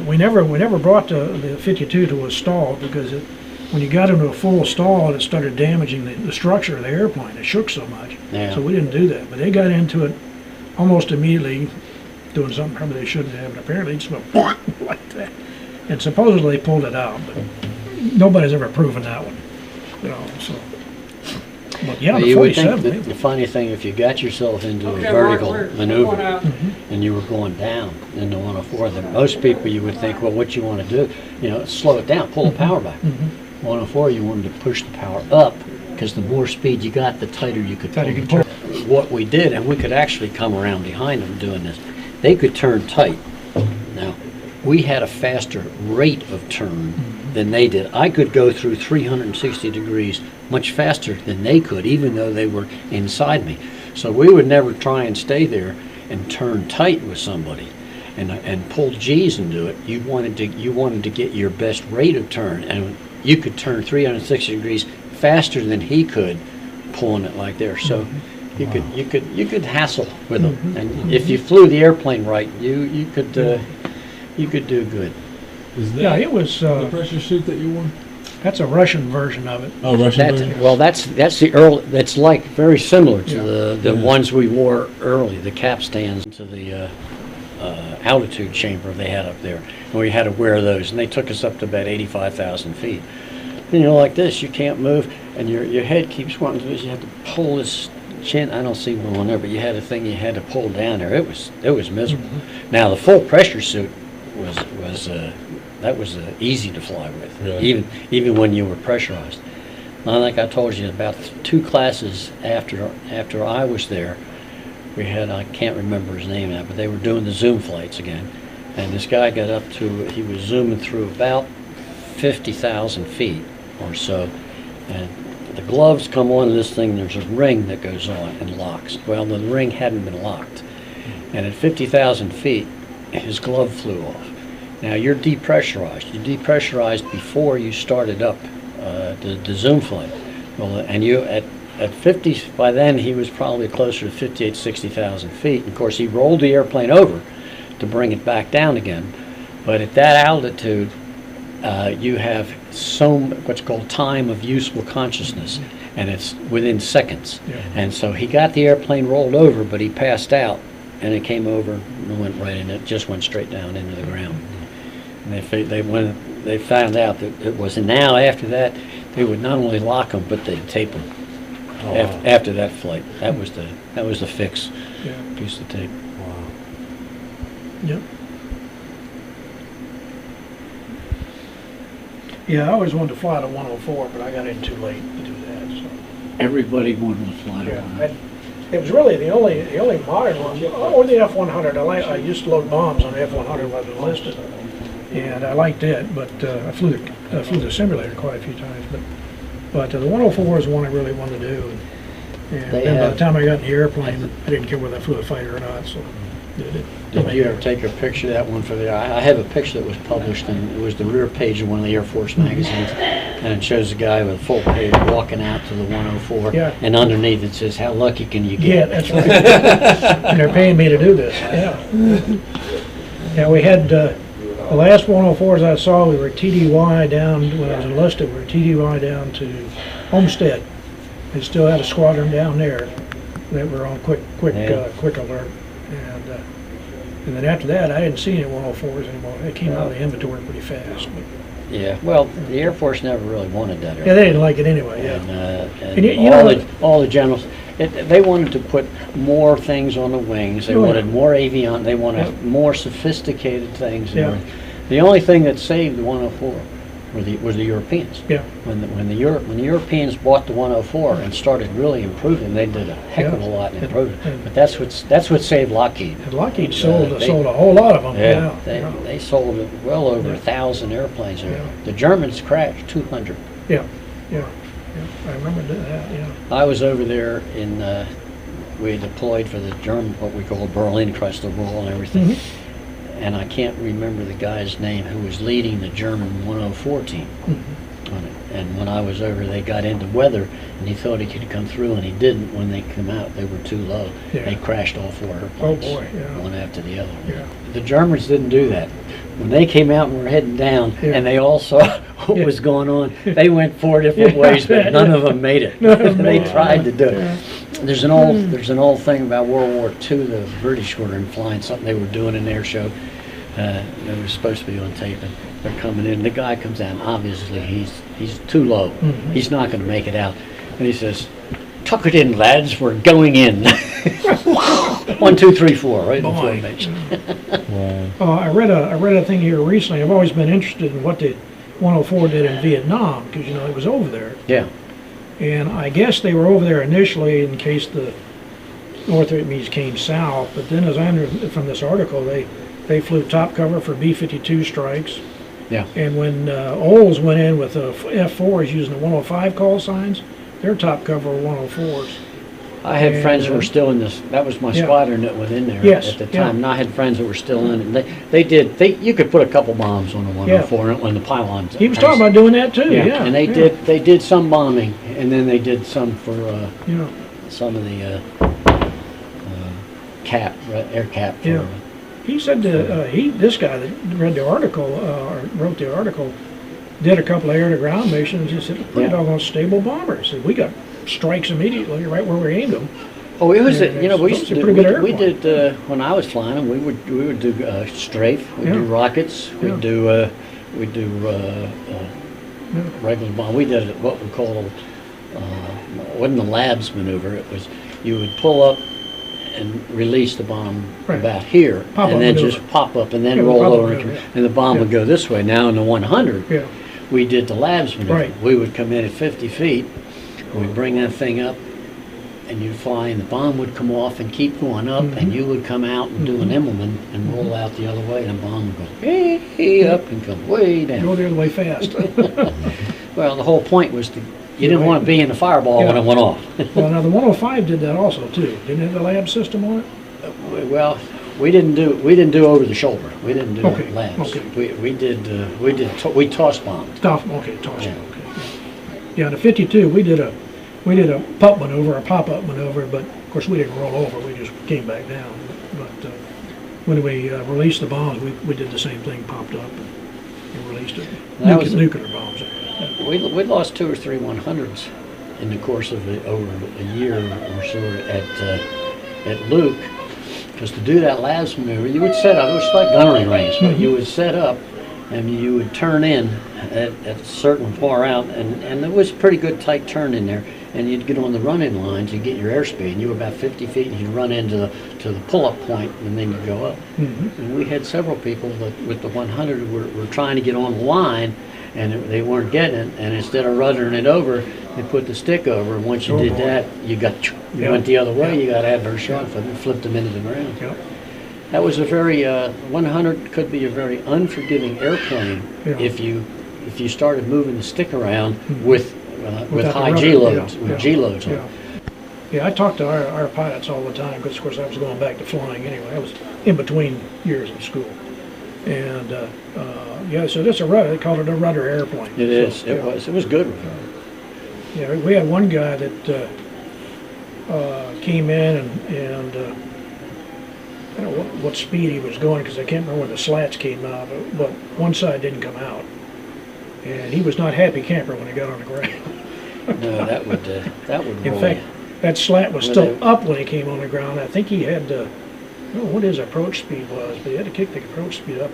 We never brought the 52 to a stall because when you got into a full stall, it started damaging the structure of the airplane. It shook so much. Yeah. So we didn't do that. But they got into it almost immediately, doing something probably they shouldn't have. And apparently it just went like that. And supposedly they pulled it out, but nobody's ever proven that one. So. But yeah, the You would think 47. the funny thing, if you got yourself into a vertical maneuver and you were going down in the 104, then most people you would think, well, what you want to do, slow it down, pull the power back. 104, you wanted to push the power up because the more speed you got, the tighter you could pull the turn. What we did, and we could actually come around behind them doing this, they could turn tight. Now, we had a faster rate of turn than they did. I could go through 360 degrees much faster than they could, even though they were inside me. So we would never try and stay there and turn tight with somebody and pull G's and do it. You wanted to get your best rate of turn, and you could turn 360 degrees faster than he could pulling it like there. So you could hassle with them, and if you flew the airplane right, you could do good. Is that it was the pressure suit that you wore? That's a Russian version of it. Oh, Russian version? Well, that's the early. That's like very similar to the ones we wore early, the capstans to the altitude chamber they had up there, and we had to wear those, and they took us up to about 85,000 feet. And like this, you can't move, and your head keeps wanting to. You have to pull this chin. I don't see one on there, but you had a thing you had to pull down there. It was miserable. Now the full pressure suit was easy to fly with, really? even when you were pressurized. I think I told you about 2 classes after I was there. We had, I can't remember his name now, but they were doing the zoom flights again, and this guy got up to, he was zooming through about 50,000 feet or so, and the gloves come on this thing, there's a ring that goes on and locks. Well, the ring hadn't been locked, and at 50,000 feet, his glove flew off. Now you're depressurized. You depressurized before you started up the zoom flight. Well, and you at 50, by then he was probably closer to 58, 60,000 feet. And of course, he rolled the airplane over to bring it back down again. But at that altitude, you have what's called time of useful consciousness, and it's within seconds. Yeah. And so he got the airplane rolled over, but he passed out, and it came over and went right in. It just went straight down into the ground. And they found out that it was, and now after that, they would not only lock them, but they'd tape them. After that flight, that was the fix. Yeah. Piece of tape. Wow. Yep. Yeah, I always wanted to fly the 104, but I got in too late to do that. So. Everybody wanted to fly Yeah, one. it was really the only modern one, or the F-100. I used to load bombs on the F-100 when I was enlisted, and I liked it. But I flew the simulator quite a few times. But the 104 is the one I really wanted to do. And then by the time I got in the airplane, I didn't care whether I flew a fighter or not. So did it. Did you ever take a picture of that one for the? I have a picture that was published, and it was the rear page of one of the Air Force magazines, and it shows a guy with a full page walking out to the 104, Yeah. and underneath it says, "How lucky can you Yeah, get?" that's right. And they're paying me to do this. Yeah. Yeah, we had the last 104s I saw. We were TDY down when I was enlisted. We were TDY down to Homestead. They still had a squadron down there that were on quick alert. And then after that, I didn't see any 104s anymore. They came out of the inventory pretty fast. But Yeah. Well, the Air Force never really wanted that. yeah, they didn't like it anyway. Yeah. And you know, all the generals, they wanted to put more things on the wings. They wanted more avion. They wanted more sophisticated things. Yeah. The only thing that saved the 104 was the Europeans. Yeah. When the Europeans bought the 104 and started really improving, they did a heck of a lot in improving. But that's what saved Lockheed. And Lockheed sold a whole lot of them. Yeah. They sold well over 1,000 airplanes there. Yeah. The Germans crashed 200. Yeah. I remember that. Yeah. I was over there we deployed for the German, what we call Berlin across the wall and everything. Mm-hmm. And I can't remember the guy's name who was leading the German 104 team. Mm-hmm. on it. And when I was over, they got into weather, and he thought he could come through, and he didn't. When they come out, they were too low. Yeah. They crashed all 4 airplanes, Oh, boy, yeah. one after the other. Yeah. The Germans didn't do that. When they came out and were heading down, Yeah. and they all saw what Yeah. was going on, they went 4 different Yeah. ways, but none of them made it. None of them They made it. tried to do it. Yeah. There's an old thing about World War II. The British were flying something they were doing in their show. It was supposed to be on tape, and they're coming in. The guy comes out, and obviously he's too low. Mhm. He's not going to make it out. And he says, "Tuck it in, lads. We're going in." 1, 2, 3, 4, right in the Boy. formation. Wow. I read a thing here recently. I've always been interested in what the 104 did in Vietnam, because, you know, it was over there. Yeah. And I guess they were over there initially in case the North Vietnamese came south, but then as I understand from this article, they flew top cover for B-52 strikes. Yeah. And when Olds went in with the F-4s using the 105 call signs, their top cover were 104s. I had And, friends who were still in this. That was my yeah. squadron that was in there Yes, at the yeah. time. And I had friends that were still in it. And you could put a couple bombs on the 104 on the pylons. He was talking about doing that too, yeah. And they did some bombing, and then they did some for Yeah, some of the air cap. For, Yeah. he said this guy that read the article, or wrote the article, did a couple of air-to-ground missions. He said, pretty Yeah. doggone stable bombers. He said, we got strikes immediately right where we aimed them. Oh, it was, Yeah, you know, we it's used a to do, pretty good we airplane. did, when I was flying them, we would do strafe, we'd do Yeah. rockets, Yeah. we'd do regular bomb. We did what we call, it wasn't the labs maneuver, it was, you would pull up and release the bomb Right. about here, Pop-up and then maneuver. just pop up and then Yeah, roll pop-up over, maneuver, yeah. and the bomb would Yeah. go this way. Now in the 100, Yeah, we did the labs maneuver. Right. We would come in at 50 feet, we'd bring that thing up, and you'd fly, and the bomb would come off and keep going up, Mhm. and you would come out and do an Mhm. Immelman and roll out the other way, and the bomb would go hey up and come way go down. the other way fast. Well, the whole point was you didn't want to be in the fireball when Yeah. it went off. Well, now the 105 did that also too. Didn't it have the lab system on it? Well, we didn't do over the shoulder. We didn't do Okay, labs. okay. We tossed bombs. Stop. Okay, toss it. Yeah. Okay. Yeah, the 52 we did a pup maneuver, a pop-up maneuver, but of course we didn't roll over. We just came back down. But when we released the bombs, we did the same thing. Popped up and released it. That was- Nuclear bombs. We lost 2 or 3 100s in the course of over a year or so at Luke, because to do that labs maneuver, you would set up. It was like gunnery range, but you would set up and you would turn in at a certain far out, and there was a pretty good tight turn in there. And you'd get on the running lines, you'd get your airspeed, and you were about 50 feet, and you'd run into the pull-up point, and then you'd go up. Mhm. And we had several people that with the 100 were trying to get on the line, and they weren't getting it, and instead of ruddering it over, they put the stick over, and once you Oh, did boy. that, you Yeah. went the other way, Yeah. you got adverse shot for them, flipped them into the ground. Yep. That was a very, 100 could be a very unforgiving airplane Yeah. if you started moving the stick around Mhm. with Without the high rudder, G loads, yeah, with yeah, G loads on. Yeah. Yeah, I talk to our pilots all the time, because of course I was going back to flying anyway. I was in between years of school. And, yeah, so that's a rudder, they called it a rudder airplane. It is, So, it yeah. was, it was good. Yeah, we had one guy that came in and I don't know what speed he was going, because I can't remember when the slats came out, but one side didn't come out. And he was not happy camper when he got on the ground. No, that would In roll fact, you. that slat was Were still they- up when he came on the ground. I think he had I don't know what his approach speed was, but he had to kick the approach speed up